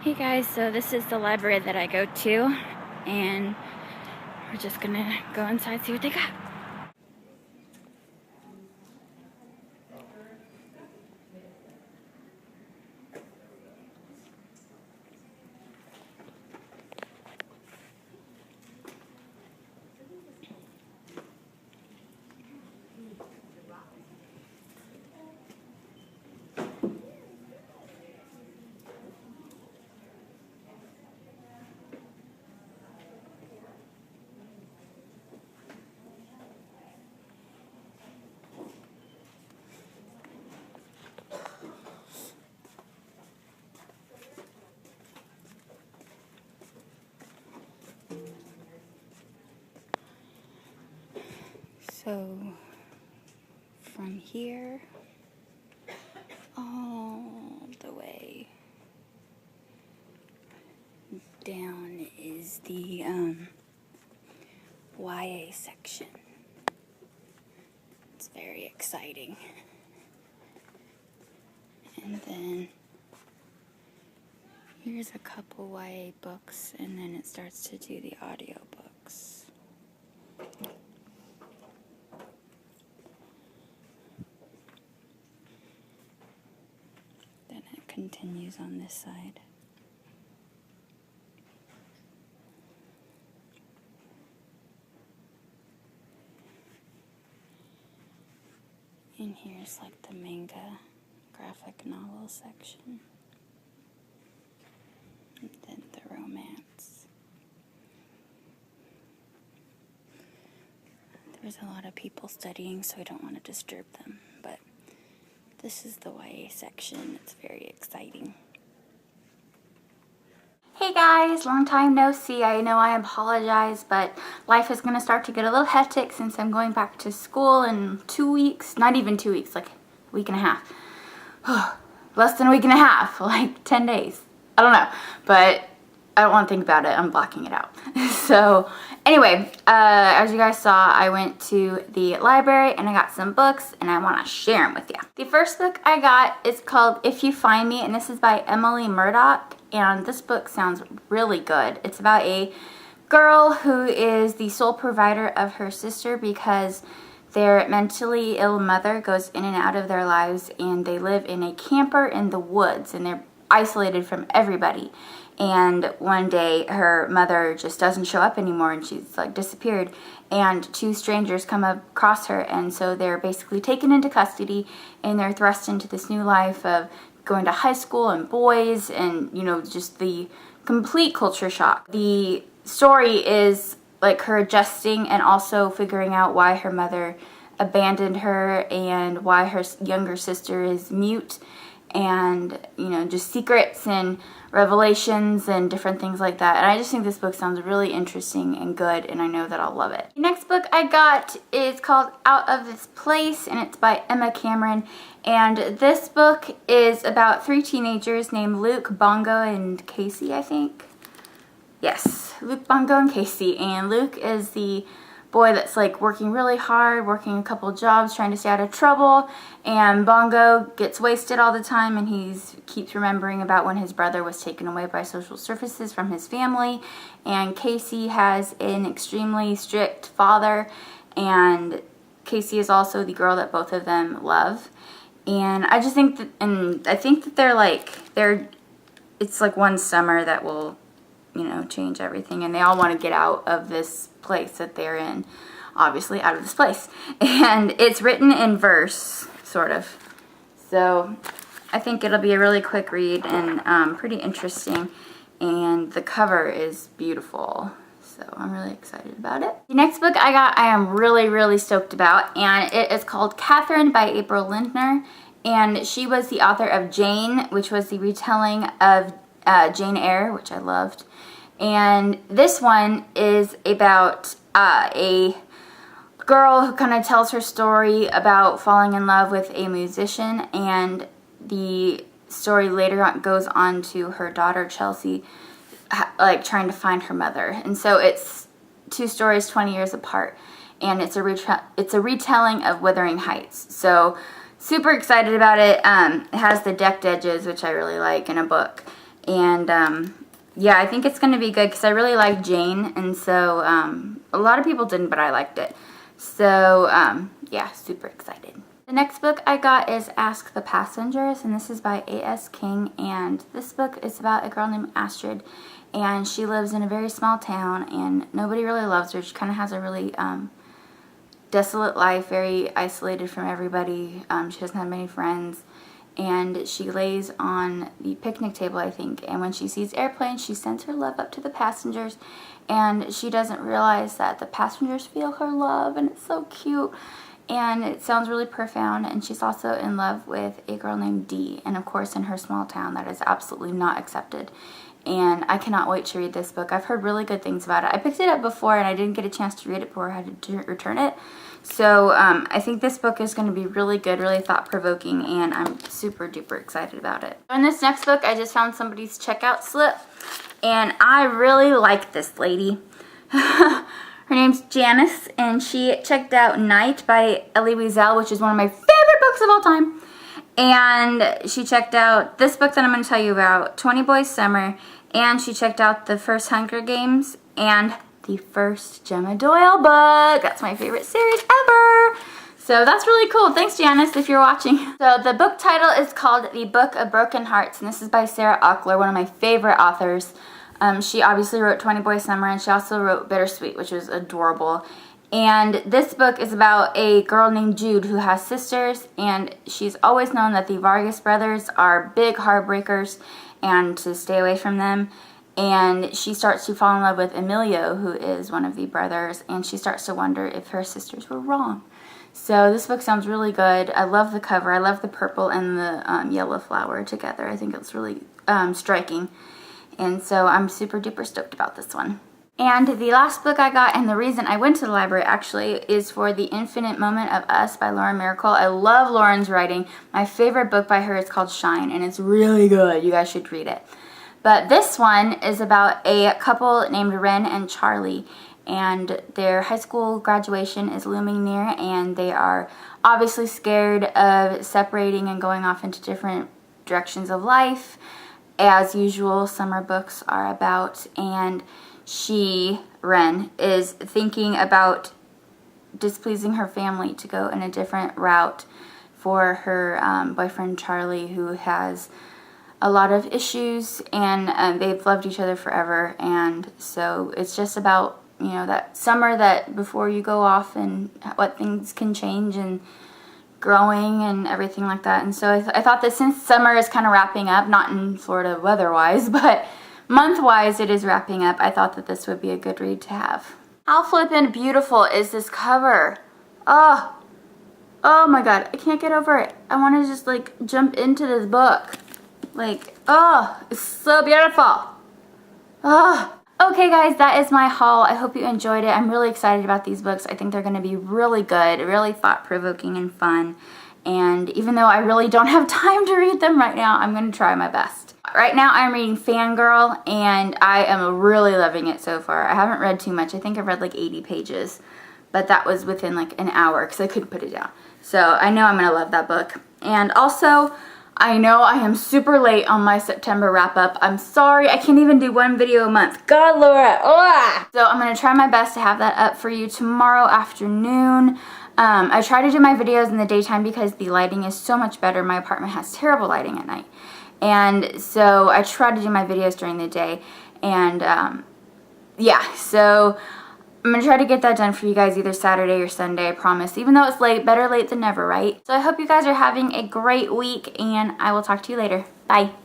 Hey guys, so this is the library that I go to, and we're just gonna go inside, see what they got. So, from here, all the way down is the YA section. It's very exciting. And then here's a couple YA books, and then it starts to do the audiobooks. Then it continues on this side. And here's like the manga graphic novel section. And then the romance. There's a lot of people studying, so I don't want to disturb them, but this is the YA section. It's very exciting. Hey guys, long time no see. I know I apologize, but life is going to start to get a little hectic since I'm going back to school in 2 weeks. Not even 2 weeks, like a week and a half. Less than a week and a half, like 10 days. I don't know, but I don't want to think about it. I'm blocking it out. So anyway, as you guys saw, I went to the library and I got some books and I want to share them with you. The first book I got is called If You Find Me, and this is by Emily Murdoch. And this book sounds really good. It's about a girl who is the sole provider of her sister because their mentally ill mother goes in and out of their lives, and they live in a camper in the woods and they're isolated from everybody. And one day her mother just doesn't show up anymore and she's like disappeared, and two strangers come across her, and so they're basically taken into custody and they're thrust into this new life of going to high school and boys and, you know, just the complete culture shock. The story is like her adjusting and also figuring out why her mother abandoned her and why her younger sister is mute, and, you know, just secrets and revelations and different things like that. And I just think this book sounds really interesting and good, and I know that I'll love it. The next book I got is called Out of This Place, and it's by Emma Cameron. And this book is about 3 teenagers named Luke, Bongo, and Casey, I think. Yes, Luke, Bongo, and Casey. And Luke is the boy that's like working really hard, working a couple jobs, trying to stay out of trouble, and Bongo gets wasted all the time, and he keeps remembering about when his brother was taken away by social services from his family. And Casey has an extremely strict father, and Casey is also the girl that both of them love. And I just think that, and I think that it's like one summer that will, you know, change everything, and they all want to get out of this place that they're in, obviously out of this place. And it's written in verse, sort of, so I think it'll be a really quick read and pretty interesting, and the cover is beautiful, so I'm really excited about it. The next book I got, I am really stoked about, and it is called Catherine by April Lindner, and she was the author of Jane, which was the retelling of Jane Eyre, which I loved. And this one is about a girl who kind of tells her story about falling in love with a musician, and the story later on goes on to her daughter Chelsea, like trying to find her mother. And so it's 2 stories 20 years apart, and it's a retelling of Wuthering Heights. So super excited about it. It has the decked edges, which I really like in a book. And yeah, I think it's going to be good because I really like Jane, and so a lot of people didn't, but I liked it. So yeah, super excited. The next book I got is Ask the Passengers, and this is by A.S. King, and this book is about a girl named Astrid, and she lives in a very small town, and nobody really loves her. She kind of has a really desolate life, very isolated from everybody. She doesn't have many friends, and she lays on the picnic table, I think, and when she sees airplanes, she sends her love up to the passengers, and she doesn't realize that the passengers feel her love, and it's so cute. And it sounds really profound, and she's also in love with a girl named Dee, and of course in her small town that is absolutely not accepted. And I cannot wait to read this book. I've heard really good things about it. I picked it up before and I didn't get a chance to read it before I had to return it. So I think this book is going to be really good, really thought-provoking, and I'm super duper excited about it. In this next book, I just found somebody's checkout slip, and I really like this lady. Her name's Janice, and she checked out Night by Elie Wiesel, which is one of my favorite books of all time. And she checked out this book that I'm going to tell you about, 20 Boys Summer, and she checked out the first Hunger Games and the first Gemma Doyle book. That's my favorite series ever. So that's really cool. Thanks, Janice, if you're watching. So the book title is called The Book of Broken Hearts, and this is by Sarah Auchler, one of my favorite authors. She obviously wrote 20 Boys Summer, and she also wrote Bittersweet, which was adorable. And this book is about a girl named Jude who has sisters, and she's always known that the Vargas brothers are big heartbreakers and to stay away from them. And she starts to fall in love with Emilio, who is one of the brothers, and she starts to wonder if her sisters were wrong. So this book sounds really good. I love the cover. I love the purple and the yellow flower together. I think it's really striking. And so I'm super duper stoked about this one. And the last book I got, and the reason I went to the library actually, is for The Infinite Moment of Us by Lauren Miracle. I love Lauren's writing. My favorite book by her is called Shine, and it's really good. You guys should read it. But this one is about a couple named Ren and Charlie, and their high school graduation is looming near, and they are obviously scared of separating and going off into different directions of life, as usual summer books are about. And she, Ren, is thinking about displeasing her family to go in a different route for her boyfriend Charlie, who has a lot of issues, and they've loved each other forever. And so it's just about, you know, that summer that before you go off and what things can change and growing and everything like that. And so I thought that since summer is kind of wrapping up, not in Florida weather-wise, but month-wise it is wrapping up, I thought that this would be a good read to have. How flippin' beautiful is this cover? Oh my god, I can't get over it. I want to just like jump into this book. Like, oh, it's so beautiful. Oh. Okay guys, that is my haul. I hope you enjoyed it. I'm really excited about these books. I think they're going to be really good, really thought-provoking and fun. And even though I really don't have time to read them right now, I'm going to try my best. Right now I'm reading Fangirl, and I am really loving it so far. I haven't read too much. I think I've read like 80 pages, but that was within like an hour because I couldn't put it down. So I know I'm going to love that book. And also, I know I am super late on my September wrap-up. I'm sorry, I can't even do one video a month. God, Laura. Ugh. So I'm going to try my best to have that up for you tomorrow afternoon. I try to do my videos in the daytime because the lighting is so much better. My apartment has terrible lighting at night. And so I try to do my videos during the day. And yeah, so I'm going to try to get that done for you guys either Saturday or Sunday, I promise. Even though it's late, better late than never, right? So I hope you guys are having a great week, and I will talk to you later. Bye.